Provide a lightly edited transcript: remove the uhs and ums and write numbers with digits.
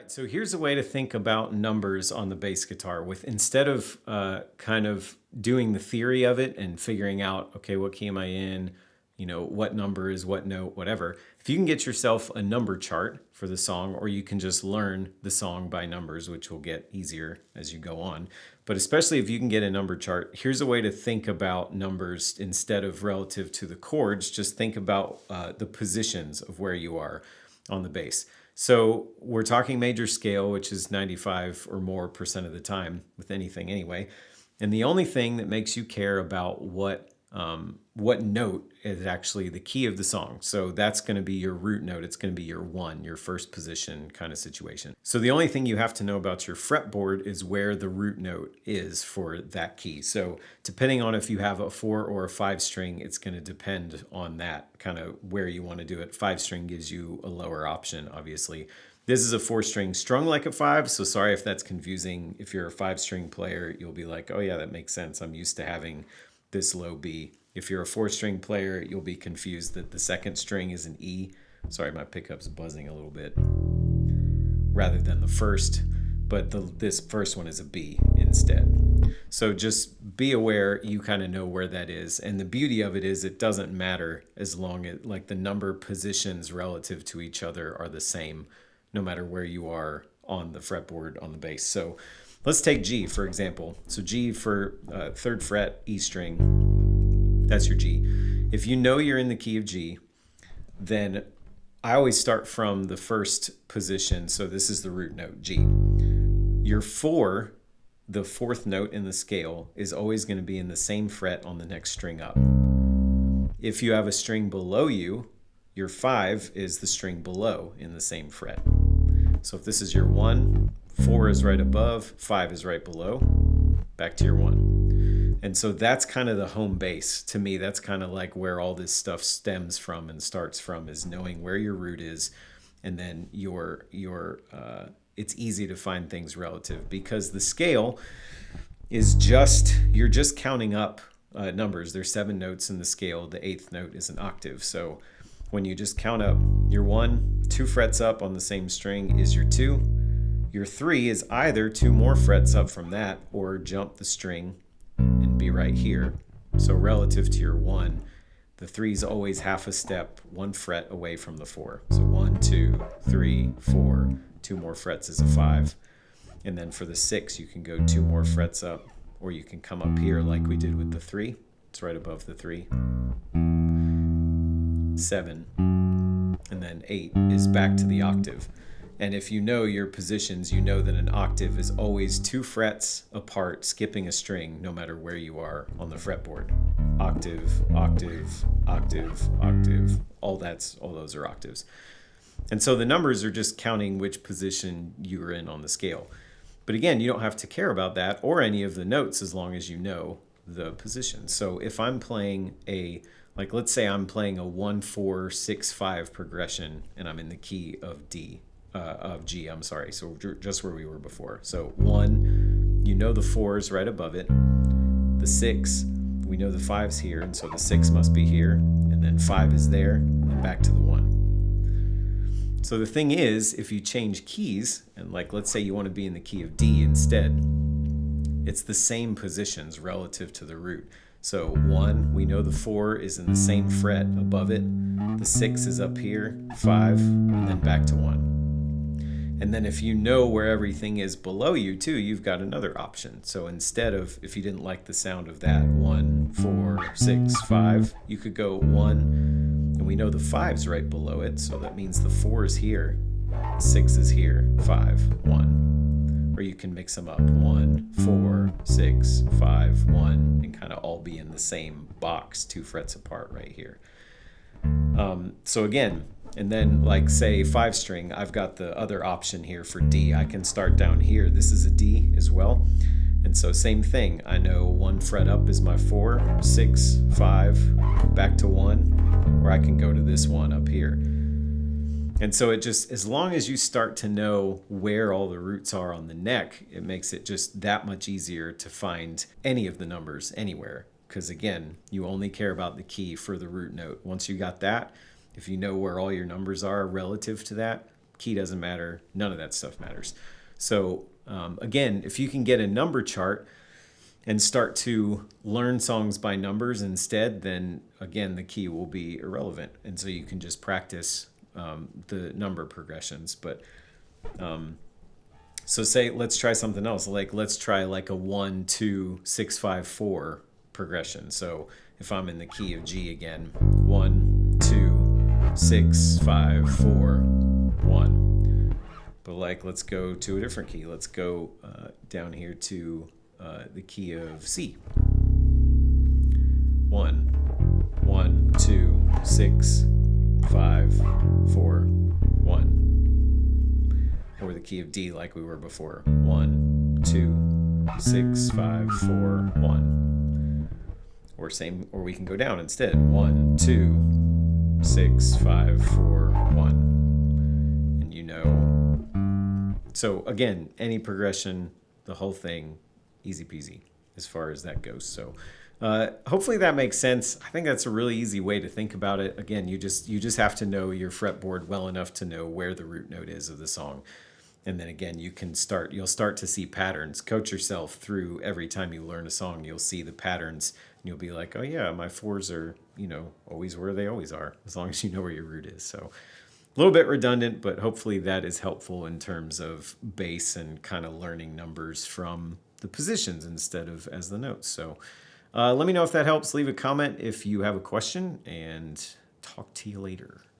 So here's a way to think about numbers on the bass guitar with instead of kind of doing the theory of it and figuring out, okay, what key am I in? You know, what number is what note, whatever. If you can get yourself a number chart for the song, or you can just learn the song by numbers, which will get easier as you go on. But especially if you can get a number chart, here's a way to think about numbers instead of relative to the chords. Just think about the positions of where you are on the bass. So we're talking major scale, which is 95 or more % of the time with anything anyway. And the only thing that makes you care about what note is actually the key of the song. So that's going to be your root note. It's going to be your one, your first position kind of situation. So the only thing you have to know about your fretboard is where the root note is for that key. So depending on if you have a 4 or a 5 string, it's going to depend on that kind of where you want to do it. 5 string gives you a lower option, obviously. This is a 4 string strung like a 5, so sorry if that's confusing. If you're a 5 string player, you'll be like, oh yeah, that makes sense. I'm used to having this low B. If you're a 4 string player, you'll be confused that the second string is an E. Sorry, my pickup's buzzing a little bit. Rather than the first, but this first one is a B instead. So just be aware, you kind of know where that is. And the beauty of it is it doesn't matter as long as like the number positions relative to each other are the same, no matter where you are on the fretboard on the bass. So let's take G, for example. So G for 3rd fret, E string, that's your G. If you know you're in the key of G, then I always start from the first position. So this is the root note, G. Your 4, the 4th note in the scale, is always going to be in the same fret on the next string up. If you have a string below you, your 5 is the string below in the same fret. So if this is your 1, 4 is right above, 5 is right below, back to your 1. And so that's kind of the home base. To me, that's kind of like where all this stuff stems from and starts from, is knowing where your root is. And then it's easy to find things relative, because the scale is you're just counting up numbers. There's 7 notes in the scale. The 8th note is an octave. So when you just count up your 1, 2 frets up on the same string is your 2. Your 3 is either 2 more frets up from that or jump the string and be right here. So relative to your 1, the 3 is always half a step, 1 fret away from the 4. So 1, 2, 3, 4, 2 more frets is a 5. And then for the 6, you can go 2 more frets up, or you can come up here like we did with the 3. It's right above the 3. 7, and then 8 is back to the octave. And if you know your positions, you know that an octave is always 2 frets apart, skipping a string, no matter where you are on the fretboard. Octave, octave, octave, octave. All those are octaves. And so the numbers are just counting which position you're in on the scale. But again, you don't have to care about that or any of the notes as long as you know the position. So if I'm playing let's say I'm playing a 1-4-6-5 progression and I'm in the key of G, I'm sorry. So just where we were before. So 1, you know the 4 is right above it. The 6, we know the 5's here, and so the 6 must be here. And then 5 is there, and then back to the 1. So the thing is, if you change keys, and let's say you want to be in the key of D instead, it's the same positions relative to the root. So 1, we know the 4 is in the same fret above it. The 6 is up here, 5, and then back to 1. And then if you know where everything is below you too, you've got another option. So instead of, if you didn't like the sound of that, 1, 4, 6, 5, you could go 1, and we know the 5's right below it, so that means the 4 is here, 6 is here, 5, 1. Or you can mix them up, 1, 4, 6, 5, 1, and kind of all be in the same box, 2 frets apart right here. So again, and then say 5 string, I've got the other option here for D. I can start down here. This is a D as well. And so same thing. I know 1 fret up is my 4, 6, 5, back to 1, or I can go to this one up here. And so it just, as long as you start to know where all the roots are on the neck, it makes it just that much easier to find any of the numbers anywhere. Because again, you only care about the key for the root note. Once you got that, if you know where all your numbers are relative to that, key doesn't matter. None of that stuff matters. So again, if you can get a number chart and start to learn songs by numbers instead, then again, the key will be irrelevant. And so you can just practice the number progressions. But so say, let's try something else. Like, let's try like a 1, 2, 6, 5, 4 progression. So if I'm in the key of G again, 1, 2, 6, 5, 4, 1. But like, let's go to a different key. Let's go down here to the key of C. 1, 1, 2, 6, 5, 4, 1. Or the key of D like we were before. 1, 2, 6, 5, 4, 1. Or we can go down instead. 1, 2, 6, 5, 4, 1. And you know. So again, any progression, the whole thing, easy peasy as far as that goes. So hopefully that makes sense. I think that's a really easy way to think about it. Again, you just have to know your fretboard well enough to know where the root note is of the song. And then again, you'll start to see patterns. Coach yourself through every time you learn a song. You'll see the patterns and you'll be like, oh yeah, my 4s are, always where they always are, as long as you know where your root is. So a little bit redundant, but hopefully that is helpful in terms of bass and kind of learning numbers from the positions instead of as the notes. So let me know if that helps. Leave a comment if you have a question, and talk to you later.